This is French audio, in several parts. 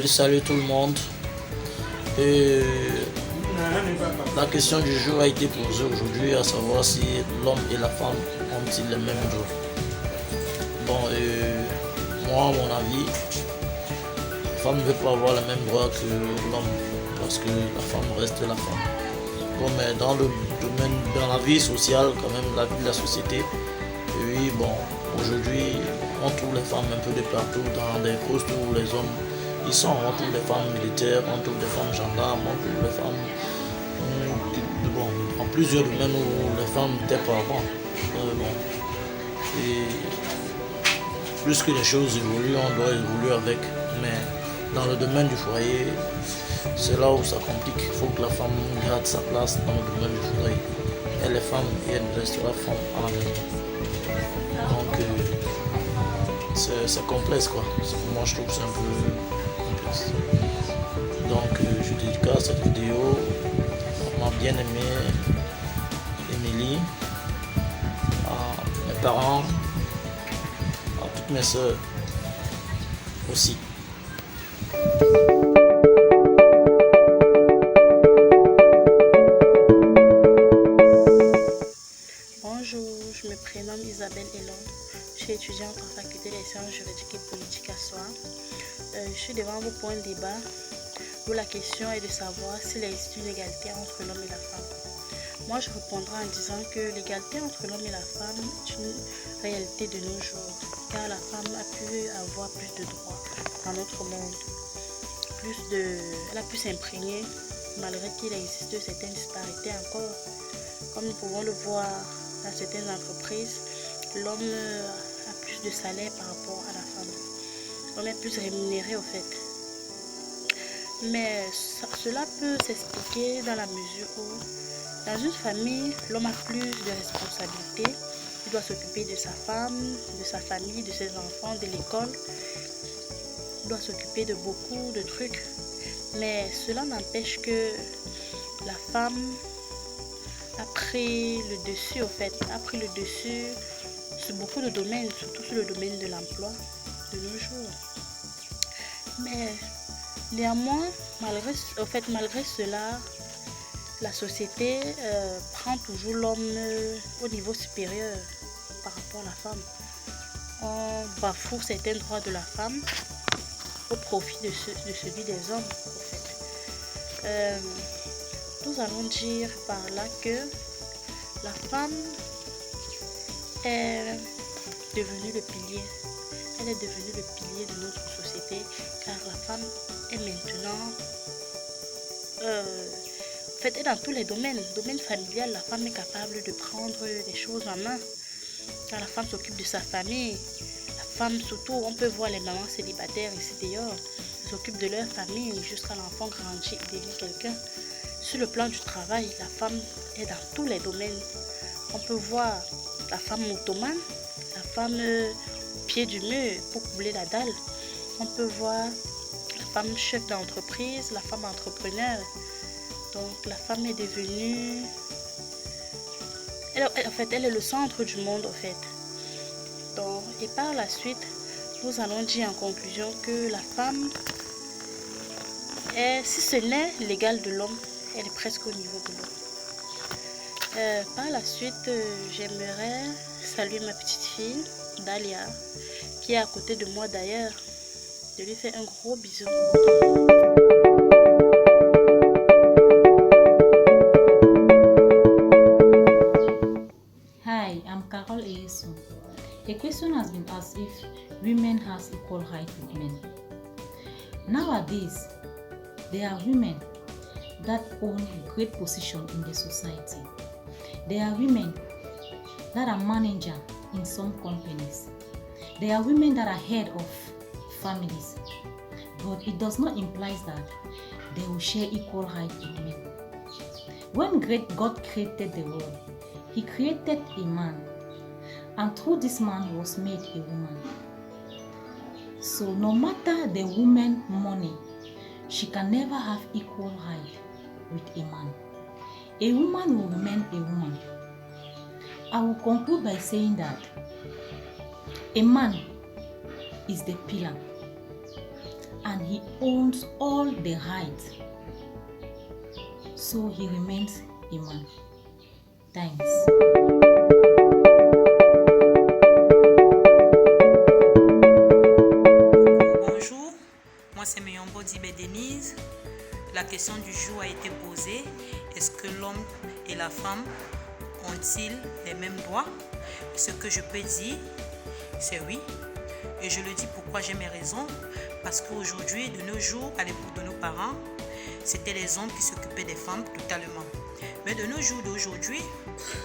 Salut tout le monde. Et la question du jour a été posée aujourd'hui, à savoir si l'homme et la femme ont-ils les mêmes droits. Bon, moi, à mon avis, la femme ne veut pas avoir les mêmes droits que l'homme, parce que la femme reste la femme. Bon, mais dans le domaine, dans la vie sociale, quand même, la vie de la société, oui, bon, aujourd'hui, on trouve les femmes un peu de partout, dans des postes où les hommes ils sont. On trouve des femmes militaires, on trouve des femmes gendarmes, on trouve des femmes bon, en plusieurs domaines où les femmes n'étaient pas avant. Bon. Et plus que les choses évoluent, on doit évoluer avec. Mais dans le domaine du foyer, c'est là où ça complique. Il faut que la femme garde sa place dans le domaine du foyer. Elle est femme et elle restera femme à la maison. Donc c'est complexe quoi. Moi je trouve que c'est un peu complexe. Donc je dédicace cette vidéo à ma bien-aimée Émilie, à mes parents, à toutes mes soeurs aussi. Bonjour, je me prénomme Isabelle Elon. Je suis étudiante en faculté des sciences juridiques et politiques à Soir. Je suis devant vous pour un débat où la question est de savoir s'il existe une égalité entre l'homme et la femme. Moi, je répondrai en disant que l'égalité entre l'homme et la femme est une réalité de nos jours, car la femme a pu avoir plus de droits dans notre monde. Elle a pu s'imprégner malgré qu'il existe certaines disparités encore. Comme nous pouvons le voir dans certaines entreprises, l'homme a plus de salaire par rapport à la femme. L'homme est plus rémunéré au fait. Mais cela peut s'expliquer dans la mesure où dans une famille, l'homme a plus de responsabilités. Il doit s'occuper de sa femme, de sa famille, de ses enfants, de l'école. Il doit s'occuper de beaucoup de trucs. Mais cela n'empêche que la femme a pris le dessus au fait, a pris le dessus sur beaucoup de domaines, surtout sur le domaine de l'emploi de nos jours. Mais néanmoins, malgré cela, la société prend toujours l'homme au niveau supérieur par rapport à la femme. On bafoue certains droits de la femme au profit de celui des hommes. En fait. Nous allons dire par là que la femme est devenue le pilier. Elle est devenue le pilier de notre société car la femme est maintenant en fait, dans tous les domaines. Domaine familial, la femme est capable de prendre des choses en main car la femme s'occupe de sa famille. La femme, surtout, on peut voir les mamans célibataires ici dehors, s'occupent de leur famille jusqu'à l'enfant grandit et devient quelqu'un. Sur le plan du travail, la femme est dans tous les domaines. On peut voir la femme automane, la femme au pied du mur pour couler la dalle. On peut voir la femme chef d'entreprise, la femme entrepreneur. Donc la femme est devenue... Elle est le centre du monde en fait. Donc, et par la suite, nous allons dire en conclusion que la femme est, si ce n'est l'égal de l'homme, elle est presque au niveau de l'homme. Par la suite, j'aimerais saluer ma petite fille, Dalia, qui est à côté de moi d'ailleurs. Je lui fais un gros bisou. Hi, I'm Carol Eyesu. A question has been asked if women has equal rights with men. Nowadays, there are women that own a great position in the society. There are women that are managers in some companies. There are women that are head of families. But it does not imply that they will share equal rights with men. When God created the world, He created a man, and through this man was made a woman. So no matter the woman money, she can never have equal right with a man. A woman will remain a woman. I will conclude by saying that a man is the pillar and he owns all the rights. So he remains a man. Thanks. Bonjour, moi c'est Meyombo Dibé Denise. La question du jour a été posée. Est-ce que l'homme et la femme ont-ils les mêmes droits? Ce que je peux dire, c'est oui. Et je le dis pourquoi j'ai mes raisons. Parce qu'aujourd'hui, de nos jours, à l'époque de nos parents, c'était les hommes qui s'occupaient des femmes totalement. Mais de nos jours d'aujourd'hui,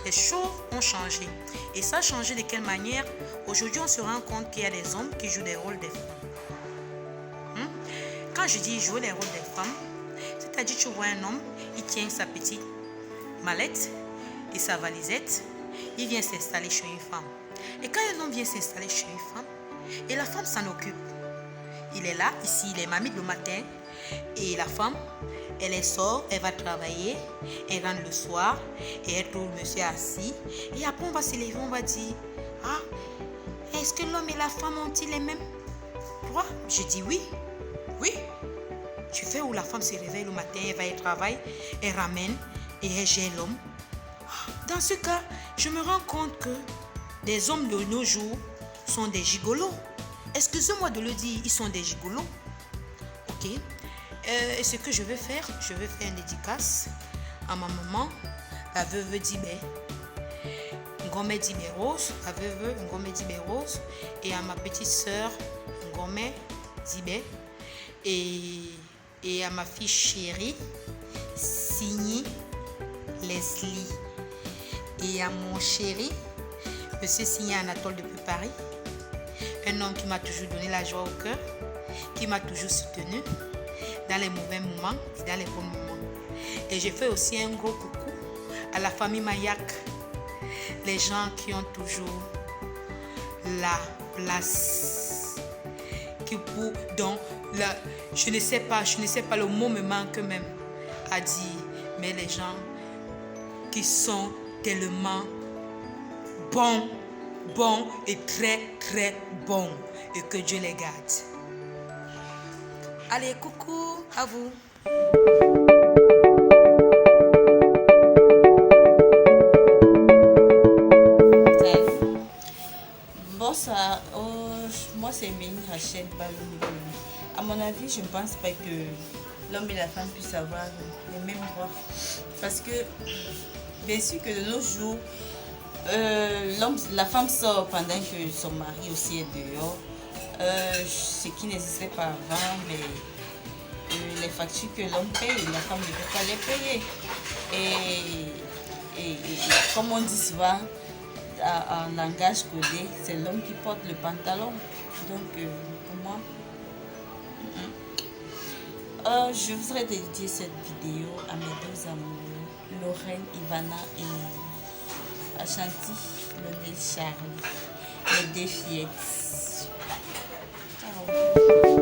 les choses ont changé. Et ça a changé de quelle manière? Aujourd'hui, on se rend compte qu'il y a des hommes qui jouent des rôles des femmes. Quand je dis jouer les rôles des femmes, c'est-à-dire tu vois un homme, il tient sa petite mallette et sa valisette, il vient s'installer chez une femme. Et quand un homme vient s'installer chez une femme, et la femme s'en occupe, il est là, ici, il est mamite le matin, et la femme, elle sort, elle va travailler, elle rentre le soir, et elle trouve monsieur assis, et après on va se lever, on va dire, ah, est-ce que l'homme et la femme ont-ils les mêmes droits? Je dis oui, oui. Tu fais où la femme se réveille le matin, elle va au travail, elle ramène, et elle gère l'homme. Dans ce cas, je me rends compte que les hommes de nos jours sont des gigolos. Excusez-moi de le dire, ils sont des gigolos. Ok. Et ce que je vais faire une dédicace à ma maman, la veuve Dibé, Ngome Dibé Rose, la veuve Ngome Dibé Rose, et à ma petite sœur Ngome Dibé, et à ma fille chérie, Signy Leslie, et à mon chéri, monsieur Signy Anatole depuis Paris, un homme qui m'a toujours donné la joie au cœur, qui m'a toujours soutenu dans les mauvais moments et dans les bons moments. Et je fais aussi un gros coucou à la famille Mayak, les gens qui ont toujours la place, je ne sais pas, le mot me manque même à dire, mais les gens qui sont tellement bons et très très bons, et que Dieu les garde. Allez, coucou à vous. Bonsoir, moi c'est Ménie Rachel Balumbo. À mon avis, je ne pense pas que l'homme et la femme puissent avoir les mêmes droits. Parce que, bien sûr que de nos jours, la femme sort pendant que son mari aussi est dehors. Ce qui n'existait pas avant, mais les factures que l'homme paye, la femme ne peut pas les payer. Et comme on dit souvent, en langage codé, c'est l'homme qui porte le pantalon. Donc, pour moi, je voudrais dédier cette vidéo à mes deux amoureux, Lorraine, Ivana et Ashanti, Lionel Charlie, les deux fillettes. Ciao.